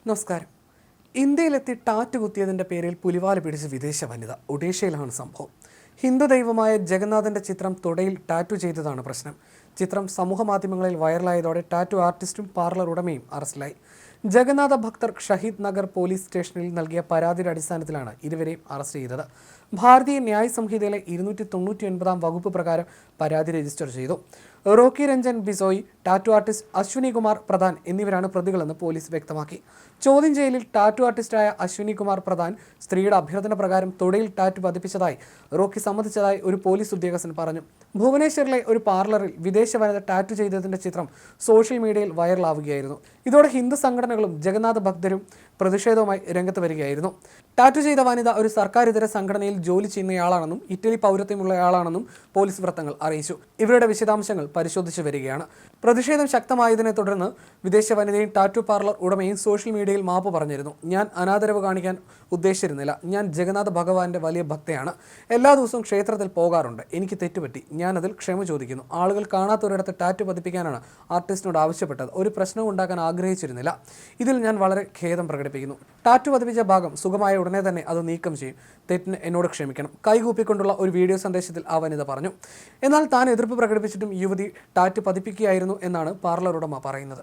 നമസ്കാരം. ഇന്ത്യയിലെത്തി ടാറ്റു കുത്തിയതിൻ്റെ പേരിൽ പുലിവാല പിടിച്ച് വിദേശ വനിത. ഒഡീഷയിലാണ് സംഭവം. ഹിന്ദു ദൈവമായ ജഗന്നാഥൻ്റെ ചിത്രം തുടയിൽ ടാറ്റു ചെയ്തതാണ് പ്രശ്നം. ചിത്രം സമൂഹമാധ്യമങ്ങളിൽ വൈറലായതോടെ ടാറ്റു ആർട്ടിസ്റ്റും പാർലർ ഉടമയും അറസ്റ്റിലായി. ജഗന്നാഥ ഭക്തർ ഷഹീദ് നഗർ പോലീസ് സ്റ്റേഷനിൽ നൽകിയ പരാതിയുടെ അടിസ്ഥാനത്തിലാണ് ഇരുവരെയും അറസ്റ്റ് ചെയ്തത്. ഭാരതീയ ന്യായ സംഹിതയിലെ 299 വകുപ്പ് പ്രകാരം പരാതി രജിസ്റ്റർ ചെയ്തു. റോക്കി രഞ്ജൻ ബിസോയി, ടാറ്റു ആർട്ടിസ്റ്റ് അശ്വിനി കുമാർ പ്രധാൻ എന്നിവരാണ് പ്രതികളെന്ന് പോലീസ് വ്യക്തമാക്കി. ചോദ്യം ചെയ്യലിൽ ടാറ്റു ആർട്ടിസ്റ്റായ അശ്വിനി കുമാർ പ്രധാൻ സ്ത്രീയുടെ അഭ്യർത്ഥന പ്രകാരം തുടയിൽ ടാറ്റു പതിപ്പിച്ചതായി റോക്കി സമ്മതിച്ചതായി ഒരു പോലീസ് ഉദ്യോഗസ്ഥൻ പറഞ്ഞു. ഭുവനേശ്വറിലെ ഒരു പാർലറിൽ വിദേശ വനിത ടാറ്റു ചെയ്തതിൻ്റെ ചിത്രം സോഷ്യൽ മീഡിയയിൽ വൈറലാവുകയായിരുന്നു. ഇതോടെ ഹിന്ദു സംഘടനകളും ജഗന്നാഥ ഭക്തരും പ്രതിഷേധവുമായി രംഗത്ത് വരികയായിരുന്നു. ടാറ്റു ചെയ്ത വനിത ഒരു സർക്കാർ ഇതര സംഘടനയിൽ ജോലി ചെയ്യുന്നയാളാണെന്നും ഇറ്റലി പൗരത്വമുള്ളയാളാണെന്നും പോലീസ് വൃത്തങ്ങൾ അറിയിച്ചു. ഇവരുടെ വിശദാംശങ്ങൾ പരിശോധിച്ചു വരികയാണ്. പ്രതിഷേധം ശക്തമായതിനെ തുടർന്ന് വിദേശ വനിതയും ടാറ്റു പാർലർ ഉടമയും സോഷ്യൽ മീഡിയയിൽ മാപ്പ് പറഞ്ഞിരുന്നു. ഞാൻ അനാദരവ് കാണിക്കാൻ ഉദ്ദേശിച്ചിരുന്നില്ല. ഞാൻ ജഗന്നാഥ ഭഗവാന്റെ വലിയ ഭക്തയാണ്. എല്ലാ ദിവസവും ക്ഷേത്രത്തിൽ പോകാറുണ്ട്. എനിക്ക് തെറ്റുപറ്റി. ഞാനതിൽ ക്ഷമ ചോദിക്കുന്നു. ആളുകൾ കാണാത്തൊരിടത്ത് ടാറ്റു പതിപ്പിക്കാനാണ് ആർട്ടിസ്റ്റിനോട് ആവശ്യപ്പെട്ടത്. ഒരു പ്രശ്നവും ഉണ്ടാക്കാൻ ആഗ്രഹിച്ചിരുന്നില്ല. ഇതിൽ ഞാൻ വളരെ ഖേദം പ്രകടിപ്പിക്കുന്നു. ടാറ്റു പതിപ്പിച്ച ഭാഗം സുഖമായ ഉടനെ തന്നെ അത് നീക്കം ചെയ്യും. തെറ്റിന് എന്നോട് ക്ഷമിക്കണം. കൈകൂപ്പിക്കൊണ്ടുള്ള ഒരു വീഡിയോ സന്ദേശത്തിൽ ആ വനിത പറഞ്ഞു. എന്നാൽ താൻ എതിർപ്പ് പ്രകടിപ്പിച്ചിട്ടും യുവതി ടാറ്റു പതിപ്പിക്കുകയായിരുന്നു എന്നാണ് പാർലർ ഉടമ പറയുന്നത്.